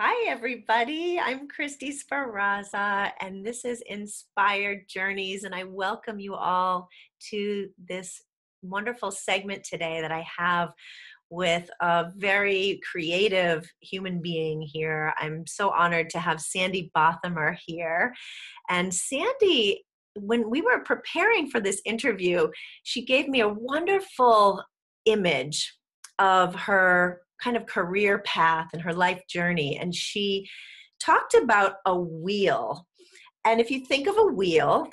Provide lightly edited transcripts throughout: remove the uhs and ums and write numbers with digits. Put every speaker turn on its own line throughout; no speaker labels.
Hi, everybody. I'm Christy Sparaza, and this is Inspired Journeys, and I welcome you all to this wonderful segment today that I have with a very creative human being here. I'm so honored to have Sandy Bothmer here. And Sandy, when we were preparing for this interview, she gave me a wonderful image of her kind of career path and her life journey. And she talked about a wheel. And if you think of a wheel,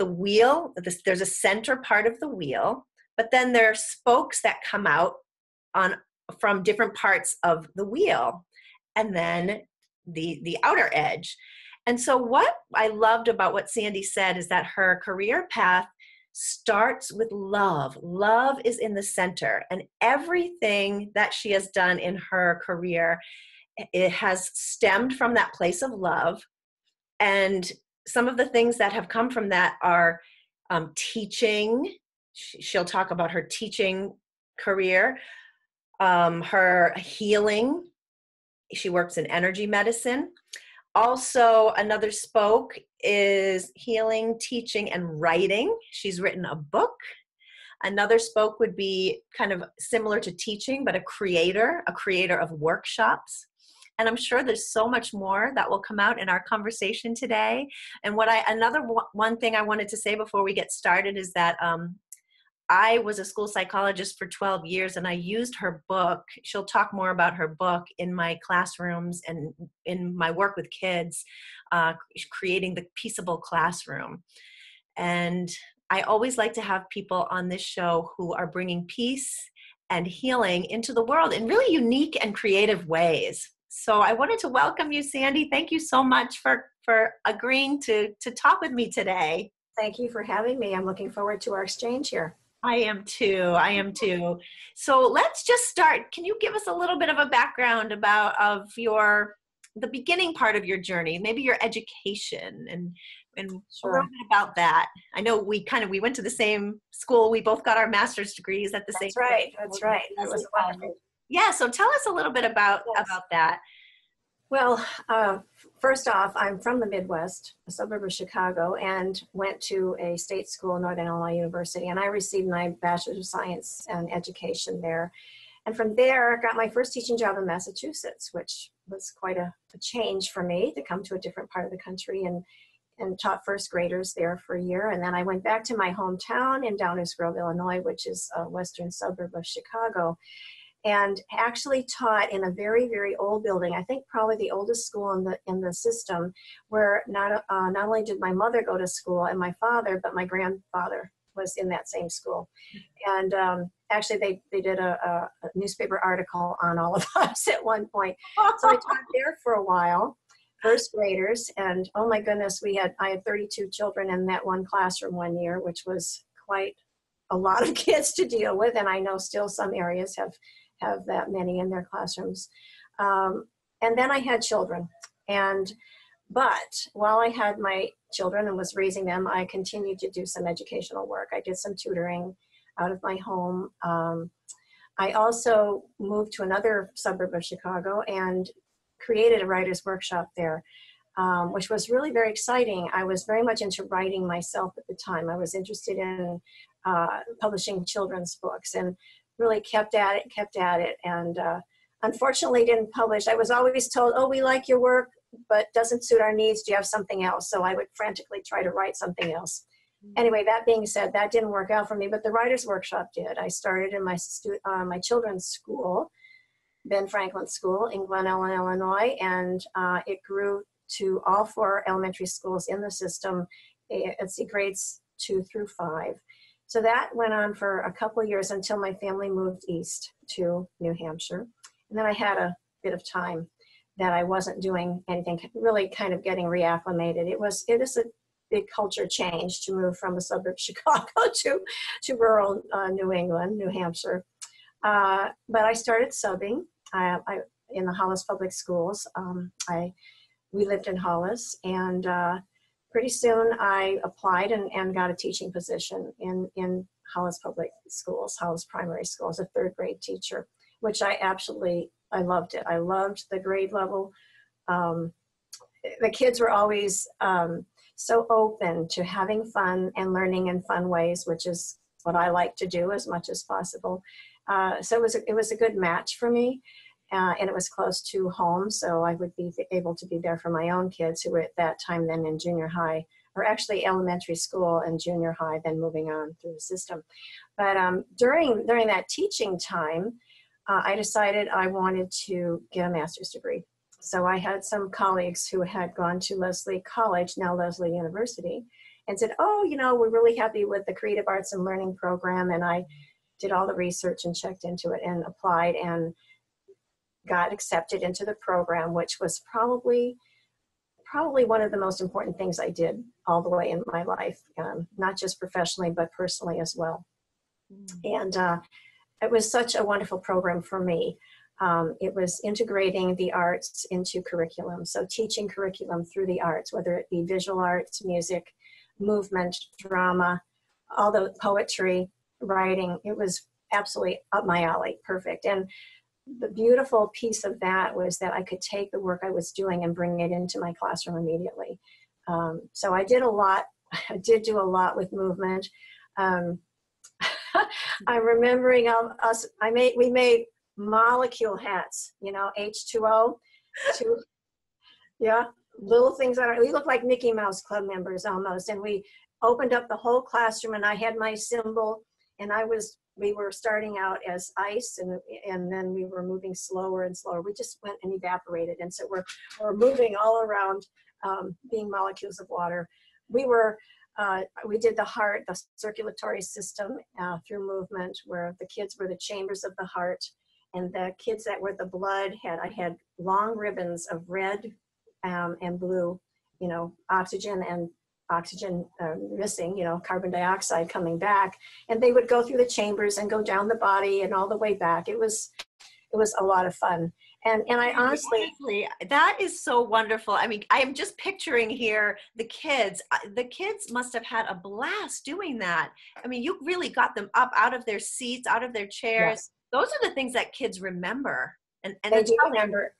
there's a center part of the wheel, but then there are spokes that come out on from different parts of the wheel, and then the outer edge. And so what I loved about what Sandy said is that her career path starts with love. Love is in the center, and everything that she has done in her career, it has stemmed from that place of love. And some of the things that have come from that are teaching. She'll talk about her teaching career, her healing. She works in energy medicine. Also, another spoke is healing, teaching, and writing. She's written a book. Another spoke would be kind of similar to teaching, but a creator of workshops. And I'm sure there's so much more that will come out in our conversation today. And one thing I wanted to say before we get started is that I was a school psychologist for 12 years, and I used her book. She'll talk more about her book in my classrooms and in my work with kids, creating the peaceable classroom. And I always like to have people on this show who are bringing peace and healing into the world in really unique and creative ways. So I wanted to welcome you, Sandy. Thank you so much for agreeing to talk with me today.
Thank you for having me. I'm looking forward to our exchange here.
I am too. So let's just start. Can you give us a little bit of a background the beginning part of your journey, maybe your education and
Sure.
a little bit about that? I know we went to the same school. We both got our master's degrees at the same time.
That's right. It was wonderful.
Yeah, so tell us a little bit about that.
Well, first off, I'm from the Midwest, a suburb of Chicago, and went to a state school, Northern Illinois University, and I received my Bachelor's of Science and Education there. And from there, I got my first teaching job in Massachusetts, which was quite a change for me to come to a different part of the country, and taught first graders there for a year. And then I went back to my hometown in Downers Grove, Illinois, which is a western suburb of Chicago, and actually taught in a very, very old building. I think probably the oldest school in the system, where not only did my mother go to school and my father, but my grandfather was in that same school. And actually, they did a newspaper article on all of us at one point. So I taught there for a while, first graders, and oh my goodness, I had 32 children in that one classroom one year, which was quite a lot of kids to deal with, and I know still some areas have that many in their classrooms. And then I had children. But while I had my children and was raising them, I continued to do some educational work. I did some tutoring out of my home. I also moved to another suburb of Chicago and created a writer's workshop there, which was really very exciting. I was very much into writing myself at the time. I was interested in publishing children's books, and really kept at it, and unfortunately didn't publish. I was always told, oh, we like your work, but doesn't suit our needs. Do you have something else? So I would frantically try to write something else. Anyway, that being said, that didn't work out for me, but the writer's workshop did. I started in my children's school, Ben Franklin School in Glen Ellen, Illinois, and it grew to all 4 elementary schools in the system. It's grades 2 through 5. So that went on for a couple of years until my family moved east to New Hampshire. And then I had a bit of time that I wasn't doing anything, really kind of getting reacclimated. It is a big culture change to move from a suburb of Chicago to rural New England, New Hampshire. But I started subbing in the Hollis Public Schools. We lived in Hollis, and pretty soon I applied and got a teaching position in Hollis Public Schools, Hollis Primary School, as a 3rd grade teacher, which I loved it. I loved the grade level the kids were always so open to having fun and learning in fun ways, which is what I like to do as much as possible. So it was a good match for me, and it was close to home, so I would be able to be there for my own kids who were at that time then in junior high, or actually elementary school and junior high, then moving on through the system. But during that teaching time, I decided I wanted to get a master's degree. So I had some colleagues who had gone to Lesley College, now Lesley University, and said, oh, you know, we're really happy with the Creative Arts and Learning program. And I did all the research and checked into it and applied and got accepted into the program, which was probably one of the most important things I did all the way in my life, not just professionally, but personally as well. And it was such a wonderful program for me. It was integrating the arts into curriculum. So teaching curriculum through the arts, whether it be visual arts, music, movement, drama, all the poetry, writing, it was absolutely up my alley, perfect. And the beautiful piece of that was that I could take the work I was doing and bring it into my classroom immediately. So I did a lot. I did do a lot with movement. I'm remembering we made molecule hats, you know, H2O, yeah, little things that we looked like Mickey Mouse Club members almost. And we opened up the whole classroom, and I had my symbol, and we were starting out as ice, and then we were moving slower and slower. We just went and evaporated. And so we're moving all around, being molecules of water. We did the heart, the circulatory system through movement, where the kids were the chambers of the heart. And the kids that were the blood I had long ribbons of red and blue, you know, oxygen missing, you know, carbon dioxide coming back. And they would go through the chambers and go down the body and all the way back. It was a lot of fun. And I honestly,
that is so wonderful. I mean, I am just picturing here the kids must have had a blast doing that. I mean, you really got them up out of their seats, out of their chairs.
yes.
Those are the things that kids remember. And
they do remember.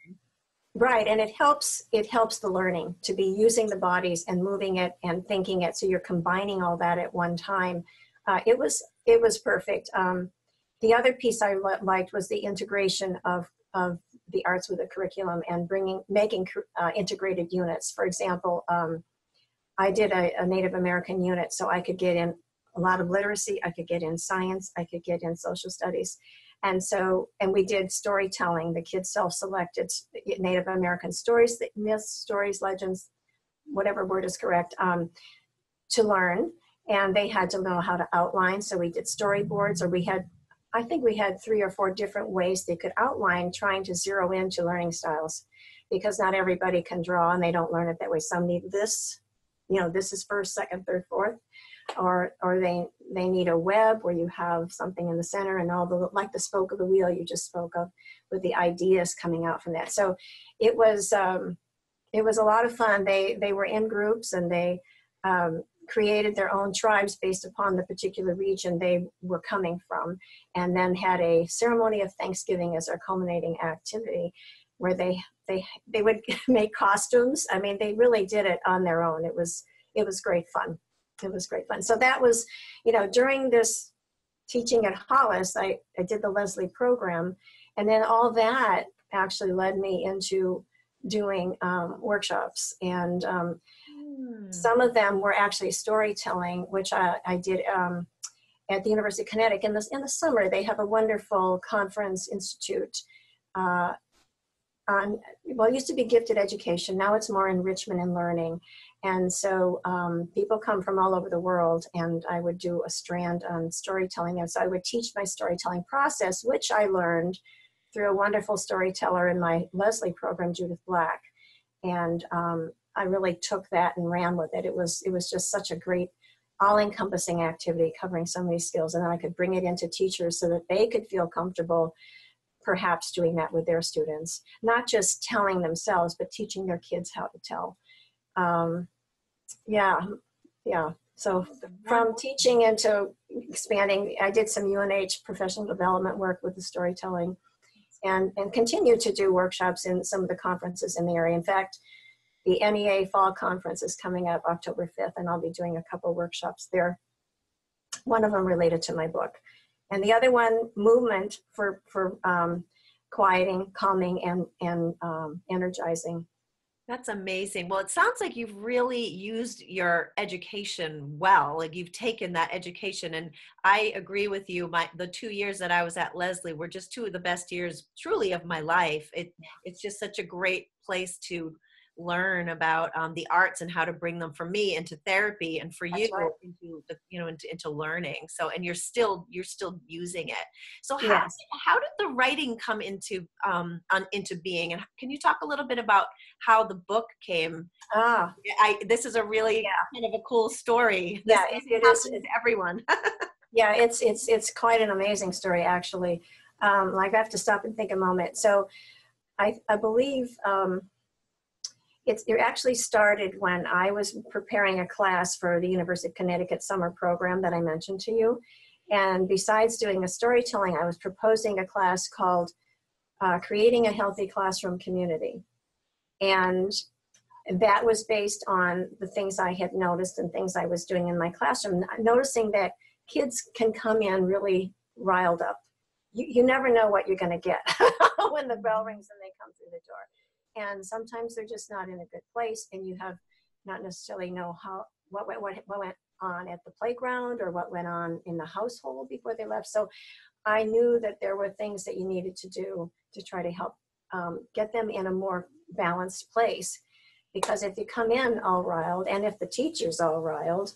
Right, and it helps the learning to be using the bodies and moving it and thinking it. So you're combining all that at one time. It was perfect. The other piece I liked was the integration of the arts with the curriculum and making integrated units. For example, I did a Native American unit, so I could get in a lot of literacy, I could get in science, I could get in social studies. And we did storytelling. The kids self-selected Native American stories, myths, stories, legends, whatever word is correct, to learn. And they had to know how to outline. So we did storyboards, or I think we had 3 or 4 different ways they could outline, trying to zero into learning styles, because not everybody can draw and they don't learn it that way. Some need this, you know, this is first, second, third, fourth. Or they need a web where you have something in the center and like the spoke of the wheel you just spoke of, with the ideas coming out from that. So it was a lot of fun. They were in groups, and they created their own tribes based upon the particular region they were coming from, and then had a ceremony of Thanksgiving as their culminating activity, where they would make costumes. I mean, they really did it on their own. It was great fun. It was great fun. So that was, you know, during this teaching at Hollis, I did the Lesley program, and then all that actually led me into doing workshops. And some of them were actually storytelling, which I did at the University of Connecticut. In the summer, they have a wonderful conference institute it used to be gifted education. Now it's more enrichment and learning. And so people come from all over the world, and I would do a strand on storytelling. And so I would teach my storytelling process, which I learned through a wonderful storyteller in my Lesley program, Judith Black. And I really took that and ran with it. It was just such a great all-encompassing activity covering so many skills. And then I could bring it into teachers so that they could feel comfortable perhaps doing that with their students, not just telling themselves, but teaching their kids how to tell. So from teaching into expanding, I did some UNH professional development work with the storytelling. and continue to do workshops in some of the conferences in the area. In fact, the NEA Fall Conference is coming up October 5th, and I'll be doing a couple workshops there, one of them related to my book. And the other one, movement for quieting, calming, and energizing.
That's amazing. Well, it sounds like you've really used your education well. Like you've taken that education, and I agree with you. The 2 years that I was at Leslie were just two of the best years, truly, of my life. It's just such a great place to learn about the arts and how to bring them, for me, into therapy, and for you
That's right.
into the, into learning. So, and you're still using it. So
Yes.
how did the writing come into being? And can you talk a little bit about how the book came?
Ah,
This is a really kind of a cool story. This
yeah, it
happens
is.
to everyone.
Yeah, it's quite an amazing story, actually. Like, I have to stop and think a moment. So I believe it actually started when I was preparing a class for the University of Connecticut summer program that I mentioned to you. And besides doing the storytelling, I was proposing a class called Creating a Healthy Classroom Community. And that was based on the things I had noticed and things I was doing in my classroom, noticing that kids can come in really riled up. You never know what you're going to get when the bell rings and they come through the door. And sometimes they're just not in a good place, and you have not necessarily know what went on at the playground or what went on in the household before they left. So I knew that there were things that you needed to do to try to help get them in a more balanced place. Because if you come in all riled, and if the teacher's all riled,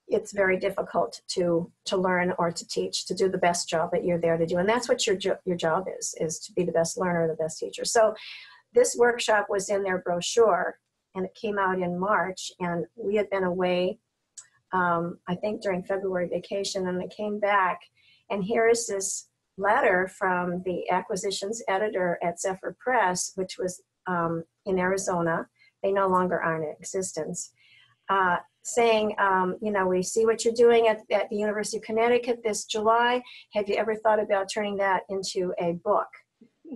it's very difficult to learn or to teach, to do the best job that you're there to do. And that's what your job is to be the best learner, the best teacher. So this workshop was in their brochure, and it came out in March, and we had been away, I think during February vacation, and I came back, and here is this letter from the acquisitions editor at Zephyr Press, which was in Arizona. They no longer are in existence, saying, we see what you're doing at the University of Connecticut this July. Have you ever thought about turning that into a book?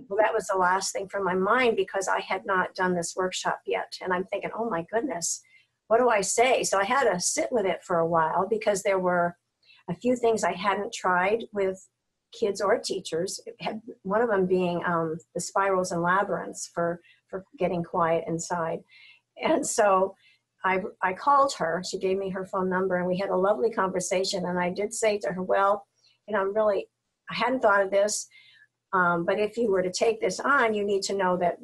Well, that was the last thing from my mind, because I had not done this workshop yet. And I'm thinking, oh my goodness, what do I say? So I had to sit with it for a while, because there were a few things I hadn't tried with kids or teachers. One of them being the spirals and labyrinths for getting quiet inside. And so I called her. She gave me her phone number, and we had a lovely conversation. And I did say to her, well, I hadn't thought of this. But if you were to take this on, you need to know that,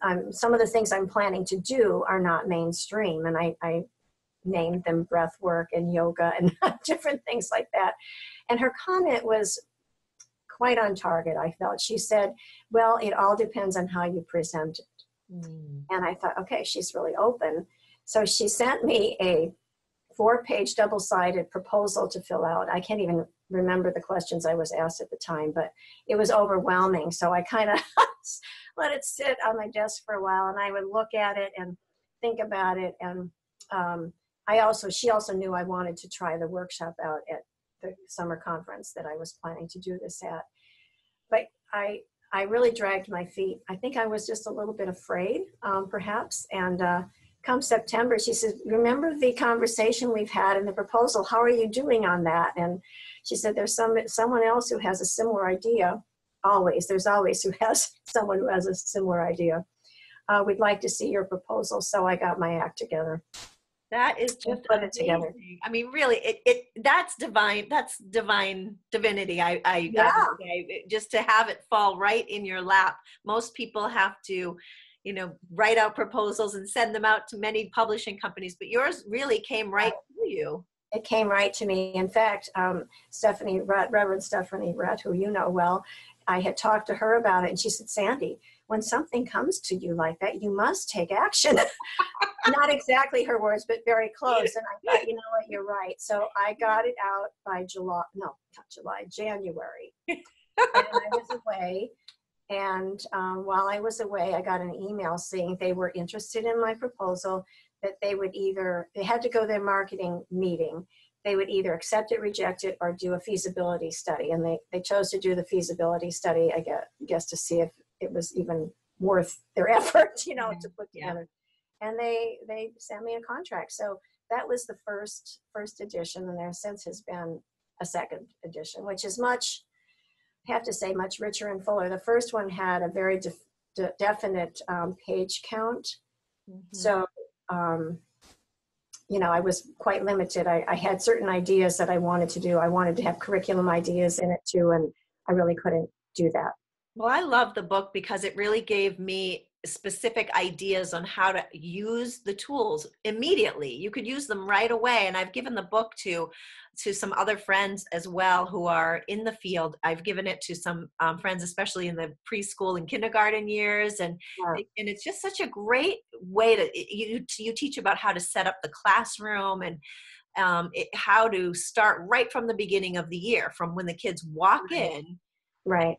I'm some of the things I'm planning to do are not mainstream. And I named them breath work and yoga and different things like that. And her comment was quite on target, I felt. She said, well, it all depends on how you present it. Mm. And I thought, okay, she's really open. So she sent me a 4-page double-sided proposal to fill out. I can't even remember the questions I was asked at the time, but it was overwhelming. So I kind of let it sit on my desk for a while, and I would look at it and think about it. And she also knew I wanted to try the workshop out at the summer conference that I was planning to do this at. But I really dragged my feet. I think I was just a little bit afraid, perhaps. And come September, she said, remember the conversation we've had in the proposal? How are you doing on that? And she said, there's someone else who has a similar idea. There's always someone who has a similar idea. We'd like to see your proposal. So I got my act together.
That is just
put it together.
I mean, really, that's divine. That's divine divinity. I just to have it fall right in your lap. Most people have to, write out proposals and send them out to many publishing companies, but yours really came right to you.
It came right to me. In fact, Reverend Stephanie Rett, who you know well, I had talked to her about it, and she said, Sandy, when something comes to you like that, you must take action. Not exactly her words, but very close. And I thought, you know what, you're right. So I got it out by January. And I was away. And while I was away, I got an email saying they were interested in my proposal, that they had to go to their marketing meeting. they would either accept it, reject it, or do a feasibility study. And they chose to do the feasibility study, I guess, to see if it was even worth their effort,
Yeah.
to put
Yeah.
together. And they sent me a contract. So that was the first edition, and there since has been a second edition, which is much, I have to say, much richer and fuller. The first one had a very definite page count.
Mm-hmm.
So, I was quite limited. I had certain ideas that I wanted to do. I wanted to have curriculum ideas in it too, and I really couldn't do that.
Well, I love the book because it really gave me specific ideas on how to use the tools immediately. You could use them right away. And I've given the book to some other friends as well who are in the field. I've given it to some friends, especially in the preschool and kindergarten years.
Yeah,
And it's just such a great way you teach about how to set up the classroom and how to start right from the beginning of the year, from when the kids walk
right,
in.
right.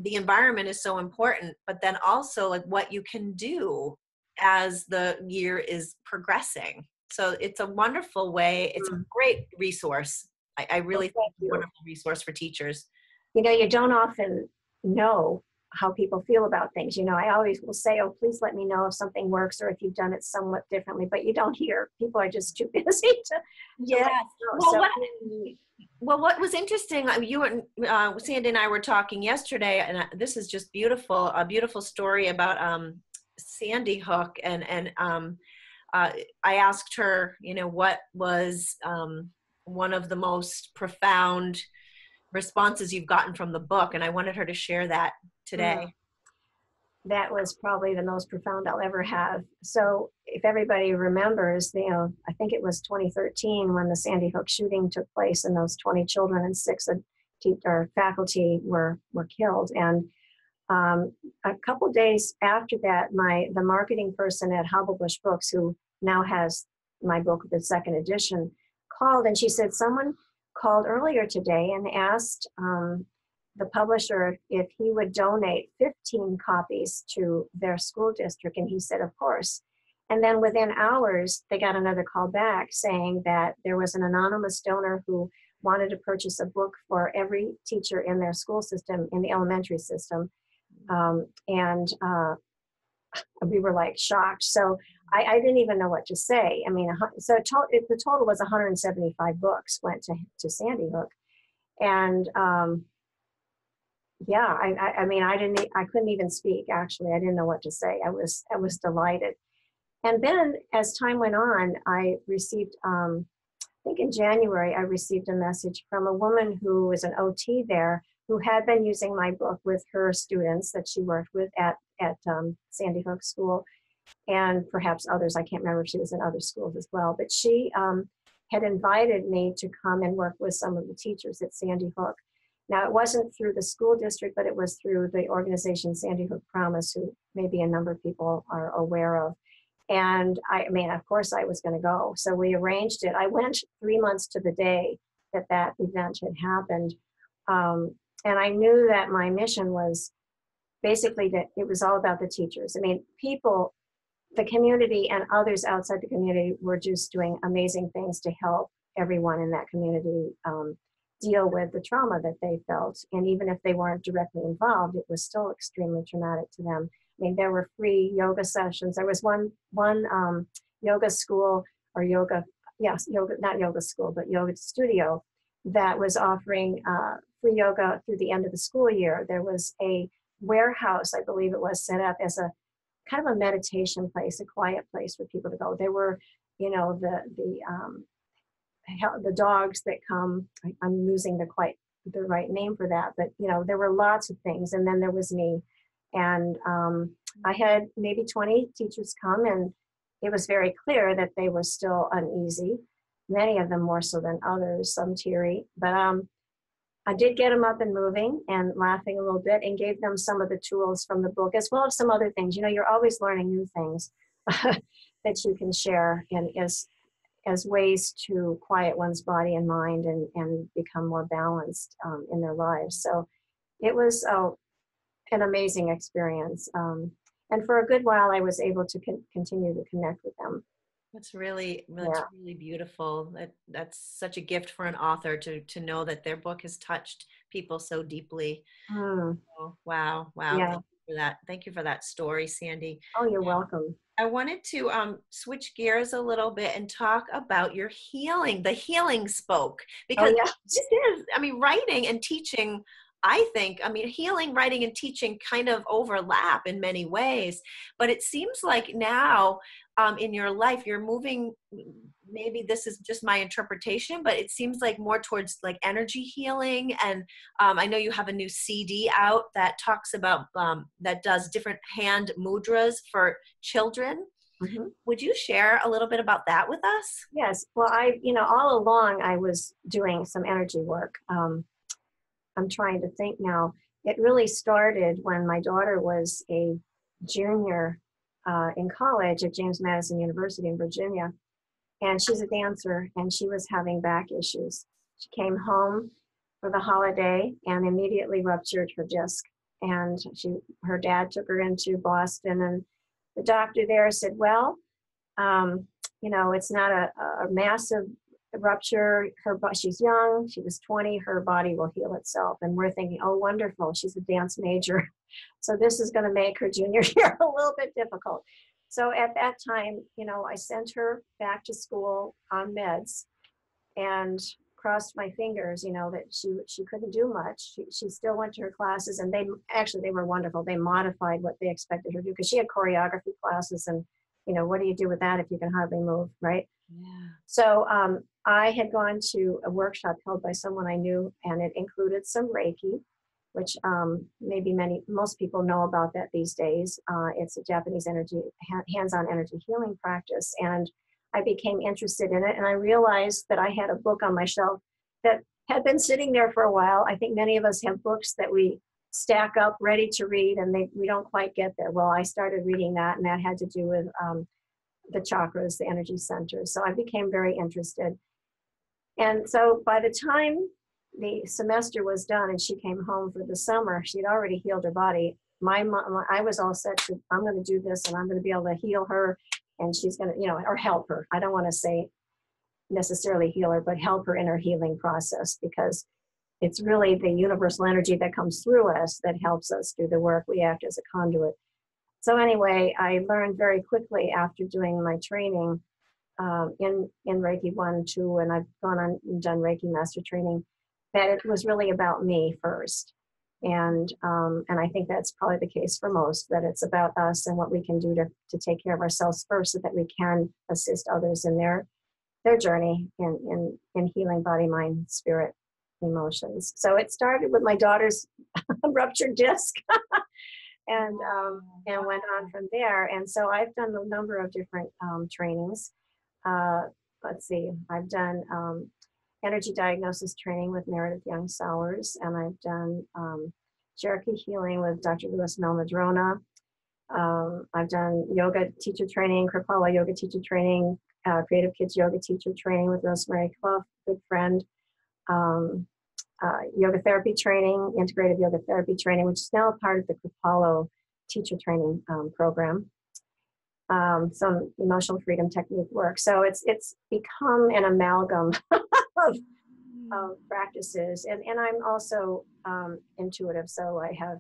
The environment is so important, but then also like what you can do as the year is progressing. So it's a wonderful way. It's a
Mm.
great resource. I
Well,
really think
thank
it's a
you.
wonderful resource for teachers.
You don't often know how people feel about things. I always will say, oh, please let me know if something works or if you've done it somewhat differently, but you don't hear. People are just too busy to let
Yes.
you know.
Well,
So,
what was interesting, you and Sandy and I were talking yesterday, and this is just beautiful, a beautiful story about Sandy Hook, and I asked her, what was one of the most profound responses you've gotten from the book, and I wanted her to share that
mm,
today.
that was probably the most profound I'll ever have. So, if everybody remembers, I think it was 2013 when the Sandy Hook shooting took place, and those 20 children and six or faculty were killed. And a couple days after that, the marketing person at Hobblebush Books, who now has my book, the second edition, called, and she said someone called earlier today and asked the publisher if he would donate 15 copies to their school district, and he said, of course. And then within hours, they got another call back saying that there was an anonymous donor who wanted to purchase a book for every teacher in their school system, in the elementary system. And we were like shocked. So I didn't even know what to say. I mean, the total was 175 books went to Sandy Hook. And yeah, I mean, I couldn't even speak, actually. I didn't know what to say. I was delighted. And then as time went on, I received, I think in January, I received a message from a woman who was an OT there, who had been using my book with her students that she worked with at Sandy Hook School, and perhaps others. I can't remember if she was in other schools as well. But she had invited me to come and work with some of the teachers at Sandy Hook. Now, it wasn't through the school district, but it was through the organization Sandy Hook Promise, who maybe a number of people are aware of. And I mean, of course, I was going to go. So we arranged it. I went 3 months to the day that event had happened. And I knew that my mission was basically that it was all about the teachers. I mean, people, the community and others outside the community were just doing amazing things to help everyone in that community deal with the trauma that they felt. And even if they weren't directly involved, it was still extremely traumatic to them. I mean, there were free yoga sessions. There was one yoga school or yoga, yes, yoga, not yoga school, but yoga studio that was offering free yoga through the end of the school year. There was a warehouse, I believe it was, set up as a kind of a meditation place, a quiet place for people to go. There were, the dogs that come. I'm losing the right name for that, but there were lots of things. And then there was me, and I had maybe 20 teachers come, and it was very clear that they were still uneasy. Many of them more so than others, some teary, but I did get them up and moving and laughing a little bit, and gave them some of the tools from the book, as well as some other things. You're always learning new things that you can share, and as ways to quiet one's body and mind, and become more balanced in their lives. So it was an amazing experience. And for a good while, I was able to continue to connect with them.
that's
Yeah.
really beautiful. That's such a gift for an author to know that their book has touched people so deeply.
Mm,
Oh, wow, wow.
yeah.
Thank you for that. Thank you for that story, Sandy.
Oh, you're welcome.
I wanted to switch gears a little bit and talk about your healing, the healing spoke,
Oh,
because
yeah.
this is, I mean, writing and teaching, I think, I mean, healing, writing, and teaching kind of overlap in many ways, but it seems like now in your life, you're moving, maybe this is just my interpretation, but it seems like more towards like energy healing. And I know you have a new CD out that talks about, that does different hand mudras for children.
Mhm.
Would you share a little bit about that with us?
Yes. Well, all along I was doing some energy work. I'm trying to think now. It really started when my daughter was a junior in college at James Madison University in Virginia. And she's a dancer, and she was having back issues. She came home for the holiday and immediately ruptured her disc. And her dad took her into Boston, and the doctor there said, well, um, it's not a massive rupture. She's young. She was 20. Her body will heal itself. And we're thinking, oh, wonderful. She's a dance major. So this is going to make her junior year a little bit difficult. So at that time, I sent her back to school on meds and crossed my fingers, that she couldn't do much. She still went to her classes, and they were wonderful. They modified what they expected her to do, because she had choreography classes, and what do you do with that if you can hardly move, right?
Yeah.
So I had gone to a workshop held by someone I knew, and it included some Reiki, which maybe most people know about that these days. It's a Japanese hands-on energy healing practice, and I became interested in it, and I realized that I had a book on my shelf that had been sitting there for a while. I think many of us have books that we stack up ready to read, and we don't quite get there. Well, I started reading that, and that had to do with the chakras, the energy centers. So I became very interested. And so by the time the semester was done and she came home for the summer, she'd already healed her body. My mom, I was all set to, I'm going to do this, and I'm going to be able to heal her, and she's going to, or help her. I don't want to say necessarily heal her, but help her in her healing process, because it's really the universal energy that comes through us that helps us do the work. We act as a conduit. So anyway, I learned very quickly after doing my training in Reiki 1, 2, and I've gone on and done Reiki Master Training, that it was really about me first. And I think that's probably the case for most, that it's about us and what we can do to take care of ourselves first, so that we can assist others in their journey in healing body, mind, spirit, emotions. So it started with my daughter's ruptured disc. and went on from there. And so I've done a number of different trainings. Let's see, I've done energy diagnosis training with Meredith Young Sowers, and I've done Cherokee healing with Dr. Louis Malmadrona. I've done yoga teacher training, Kripalu yoga teacher training, Creative Kids yoga teacher training with Rosemary Clough, good friend. Yoga therapy training, integrative yoga therapy training, which is now a part of the Kripalu teacher training program. Some emotional freedom technique work. So it's become an amalgam of practices. And I'm also intuitive, so I have,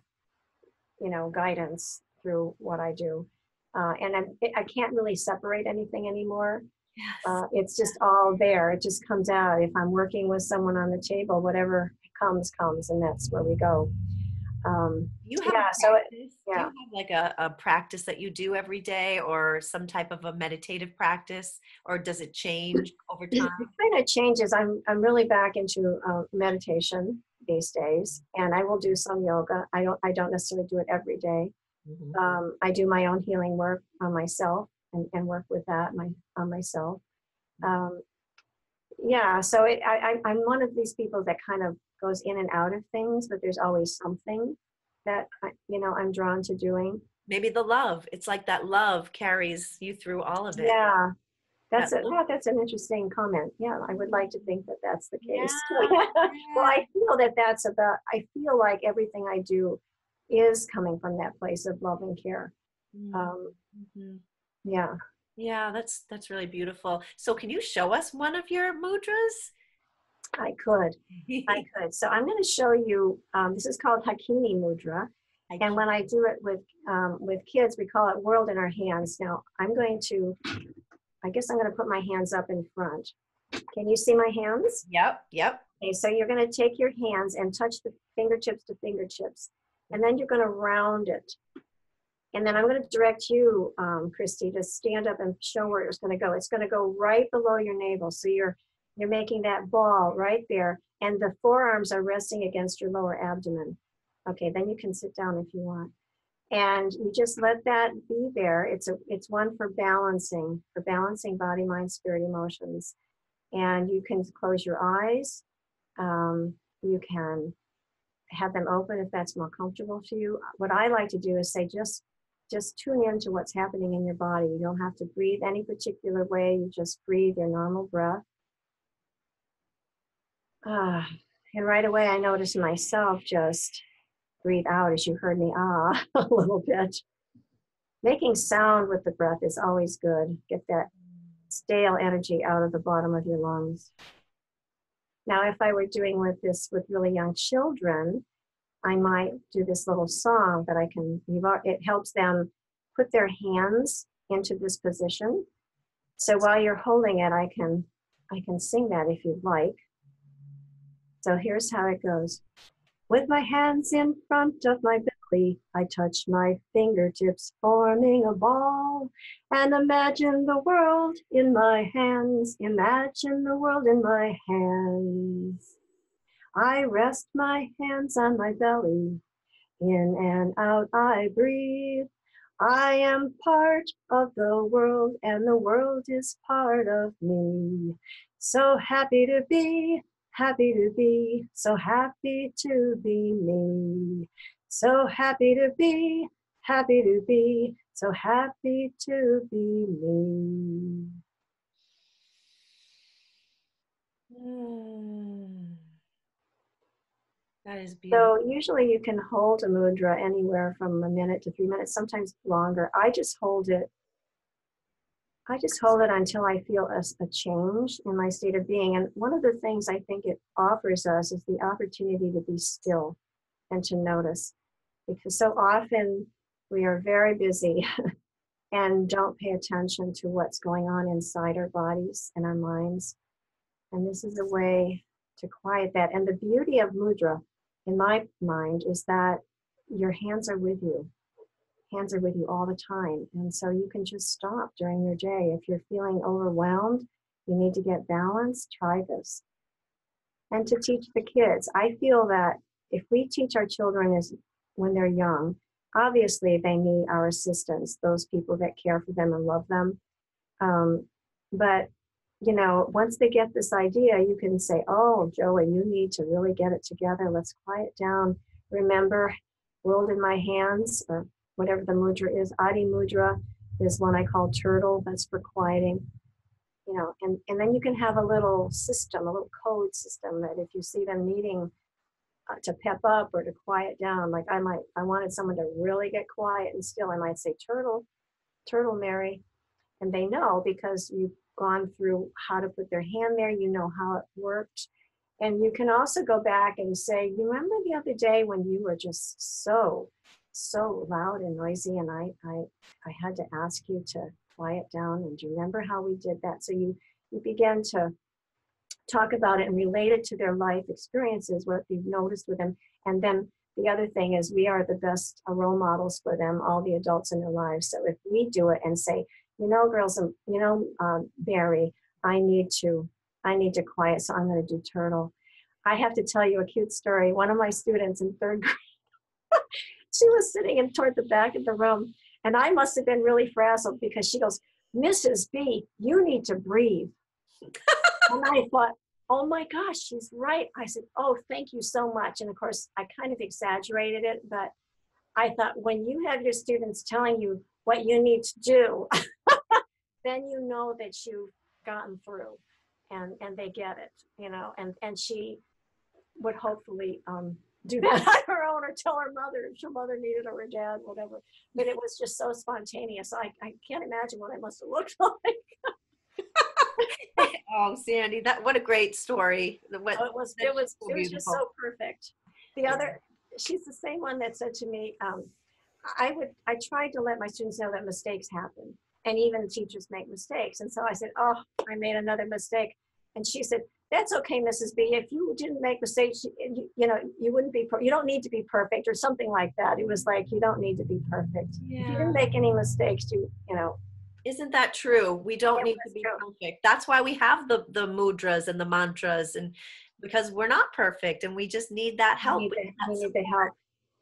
guidance through what I do. And I can't really separate anything anymore.
Yes.
It's just all there. It just comes out. If I'm working with someone on the table, whatever comes, and that's where we go.
Do you have a
Yeah,
practice? Do you
yeah.
have like a practice that you do every day, or some type of a meditative practice, or does it change over time?
It kind of changes. I'm really back into meditation these days, and I will do some yoga. I don't necessarily do it every day.
Mhm.
I do my own healing work on myself, and work with that on myself. Um, yeah, so I'm one of these people that kind of goes in and out of things, but there's always something that I'm drawn to doing.
Maybe the love. It's like that love carries you through all of it.
Yeah,
That love.
that's an interesting comment. Yeah, I would like to think that that's the
Yeah,
case. Well,
yeah.
I feel like everything I do is coming from that place of love and care.
Mm,
Um,
mhm.
yeah.
Yeah, that's really beautiful. So can you show us one of your mudras?
I could. I could. So I'm going to show you, this is called Hakini Mudra.
I
And
can.
when I do it with kids, we call it world in our hands. Now I'm going to, I guess I'm going to put my hands up in front. Can you see my hands?
Yep, yep.
Okay, so you're going to take your hands and touch the fingertips to fingertips. And then you're going to round it. And then I'm going to direct you, Christy, to stand up and show where it's going to go. It's going to go right below your navel. So you're making that ball right there. And the forearms are resting against your lower abdomen. Okay, then you can sit down if you want. And you just let that be there. It's one for balancing body, mind, spirit, emotions. And you can close your eyes. You can have them open if that's more comfortable for you. What I like to do is say just tune into what's happening in your body. You don't have to breathe any particular way. You just breathe your normal breath. And right away, I notice myself just breathe out as you heard me a little bit. Making sound with the breath is always good. Get that stale energy out of the bottom of your lungs. Now, if I were doing this with really young children, I might do this little song that it helps them put their hands into this position. So while you're holding it, I can sing that if you'd like. So here's how it goes. With my hands in front of my belly, I touch my fingertips, forming a ball. And imagine the world in my hands. Imagine the world in my hands. I rest my hands on my belly. In and out I breathe. I am part of the world, and the world is part of me. So happy to be, so happy to be me. So happy to be, so happy to be me.
Mm, that is beautiful.
So usually you can hold a mudra anywhere from a minute to 3 minutes, sometimes longer. I just hold it until I feel a change in my state of being. And one of the things I think it offers us is the opportunity to be still and to notice. Because so often we are very busy and don't pay attention to what's going on inside our bodies and our minds. And this is a way to quiet that. And the beauty of mudra, in my mind, is that your hands are with you. Hands are with you all the time. And so you can just stop during your day. If you're feeling overwhelmed, you need to get balanced, try this. And to teach the kids, I feel that if we teach our children when they're young, obviously they need our assistance, those people that care for them and love them. But once they get this idea, you can say, oh, Joey, you need to really get it together. Let's quiet down. Remember, world in my hands, or whatever the mudra is. Adi mudra is one I call turtle. That's for quieting. And then you can have a little system, a little code system that if you see them needing to pep up or to quiet down, like I wanted someone to really get quiet and still, I might say, turtle, Mary. And they know because you've gone through how to put their hand there, you know how it worked. And you can also go back and say, you remember the other day when you were just so loud and noisy, and I had to ask you to quiet down, and do you remember how we did that? So you begin to talk about it and relate it to their life experiences, what you've noticed with them. And then the other thing is we are the best role models for them, all the adults in their lives. So if we do it and say, girls, Barry, I need to quiet, so I'm going to do turtle. I have to tell you a cute story. One of my students in third grade, she was sitting toward the back of the room, and I must have been really frazzled because she goes, Mrs. B, you need to breathe. And I thought, oh my gosh, she's right. I said, oh, thank you so much. And of course, I kind of exaggerated it, but I thought when you have your students telling you what you need to do, then you know that you've gotten through and they get it, and she would hopefully do that on her own or tell her mother if her mother needed or her dad, whatever. But it was just so spontaneous. I can't imagine what I must have looked like.
Oh, Sandy, that what a great story.
Oh, it was
That's
it was
so
it was just
beautiful.
so perfect. The
Yeah.
other, she's the same one that said to me, I tried to let my students know that mistakes happen, and even teachers make mistakes. And so I said, oh, I made another mistake. And she said, that's okay, Mrs. B. If you didn't make mistakes, you wouldn't be, you don't need to be perfect or something like that. It was like, you don't need to be perfect. If you
Yeah.
didn't make any mistakes,
Isn't that true? We don't
it
need to
was
be
true.
perfect. That's why we have the mudras and the mantras, and because we're not perfect and we just need that
We
help.
need
We
the,
need
we
that
need the
support.
help.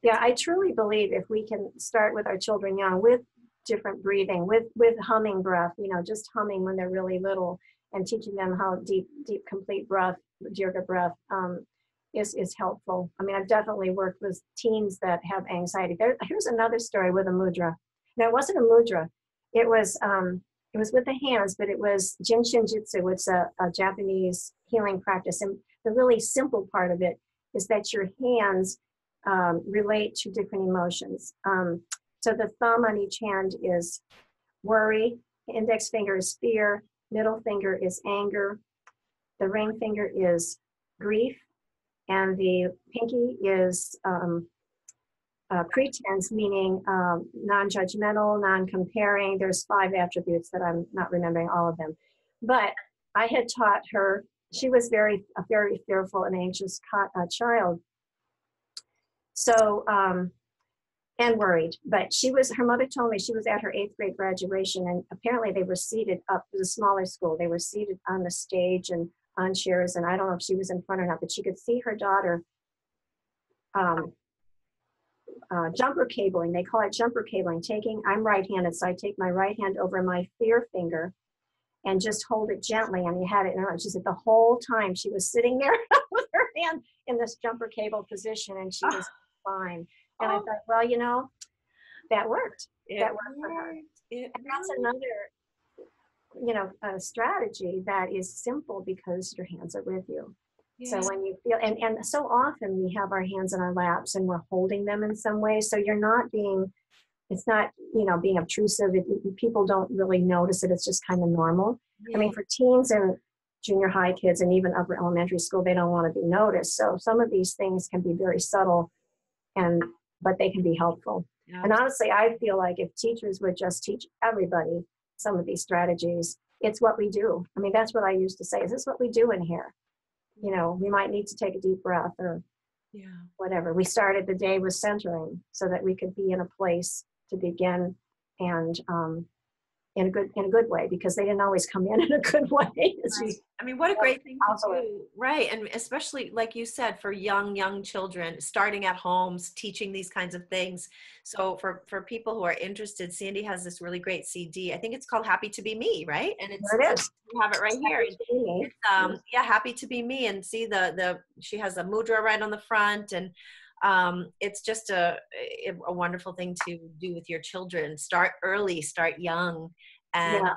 Yeah, I truly believe if we can start with our children young with different breathing, with humming breath, just humming when they're really little, and teaching them how deep, complete breath, yoga breath, is helpful. I mean, I've definitely worked with teens that have anxiety. Here's another story with a mudra. Now, it wasn't a mudra. It was with the hands, but it was Jin Shin Jitsu. It's a Japanese healing practice, and the really simple part of it is that your hands relate to different emotions. So the thumb on each hand is worry, index finger is fear, middle finger is anger, the ring finger is grief, and the pinky is pretense, meaning non-judgmental, non-comparing. There's 5 attributes that I'm not remembering all of them. But I had taught her, she was a very fearful and anxious child. So, and worried. But her mother told me she was at her 8th grade graduation, and apparently they were seated up, it was a smaller school. They were seated on the stage and on chairs, and I don't know if she was in front or not, but she could see her daughter um, jumper cabling. They call it jumper cabling. I'm right-handed, so I take my right hand over my fear finger and just hold it gently, and you had it in her arm. She said the whole time she was sitting there with her hand in this jumper cable position, and she was fine. And I
Oh,
thought, well, that worked.
it
That worked for her.
worked. It
And that's
worked.
another, a strategy that is simple because your hands are with you. So
Yeah.
when you feel, and so often we have our hands in our laps and we're holding them in some way. So it's not, being obtrusive. People don't really notice it. It's just kind of normal. I mean,
Yeah.
for teens and junior high kids and even upper elementary school, they don't want to be noticed. So some of these things can be very subtle, but they can be helpful. And
Absolutely.
honestly, I feel like if teachers would just teach everybody some of these strategies, it's what we do. I mean, that's what I used to say. Is this what we do in here? We might need to take a deep breath or
Yeah.
whatever. We started the day with centering so that we could be in a place to begin, and in a good way, because they didn't always come in a good way. As you
Right. I mean, what a great thing to
also,
do. Right. And especially, like you said, for young children, starting at homes, teaching these kinds of things. So for people who are interested, Sandy has this really great CD. I think it's called Happy to Be Me, right? And
there it is.
you have it right here. And
Me.
it's yeah, Happy to Be Me. And see she has a mudra right on the front, and it's just a wonderful thing to do with your children. Start early, start young. And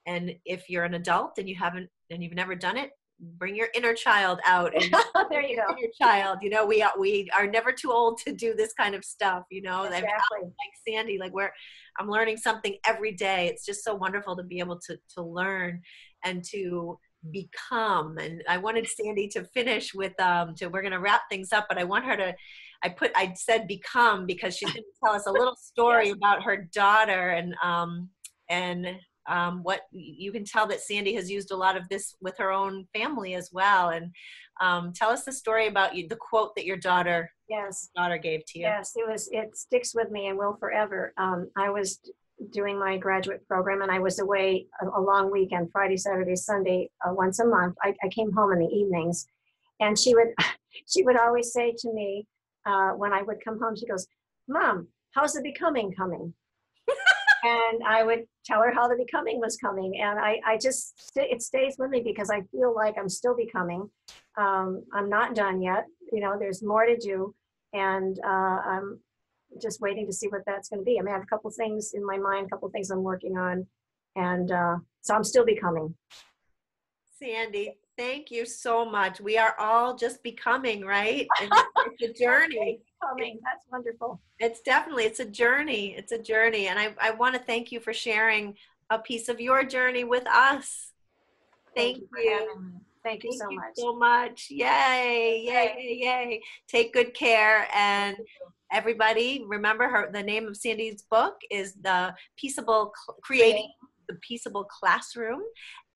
Yeah.
if you're an adult and you've never done it, bring your inner child out and
There you
your
go.
inner child. We are never too old to do this kind of stuff. I mean,
Exactly.
like Sandy, like I'm learning something every day. It's just so wonderful to be able to learn and to become. And I wanted Sandy to finish with we're going to wrap things up, but I want her to, I said become because she's going to tell us a little story
Yes.
about her daughter, and what you can tell that Sandy has used a lot of this with her own family as well. And tell us the story about the quote that your daughter
Yes.
gave to you.
Yes. It sticks with me and will forever. I was doing my graduate program, and I was away a long weekend, Friday, Saturday, Sunday, once a month. I came home in the evenings, and she would she would always say to me, when I would come home, she goes, "Mom, how's the becoming coming?" And I would tell her how the becoming was coming. And it stays with me because I feel like I'm still becoming. I'm not done yet. There's more to do. And I'm just waiting to see what that's going to be. I mean, I have a couple things in my mind, a couple things I'm working on. And so I'm still becoming.
Sandy, thank you so much. We are all just becoming, right? And it's a
Okay,
journey.
coming. That's wonderful.
It's definitely, it's a journey. It's a journey. And I want to thank you for sharing a piece of your journey with us.
Thank
Thank
you for
you.
having me. Thank you
Thank
so
you
much.
so much. Yay, yay,
Okay.
yay, yay. Take good care. And everybody, remember the name of Sandy's book is Creating
Create.
the Peaceable Classroom.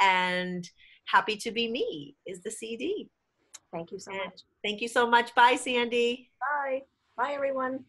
And Happy to Be Me is the CD.
Thank you so
And
much.
thank you so much. Bye, Sandy.
Bye. Bye, everyone.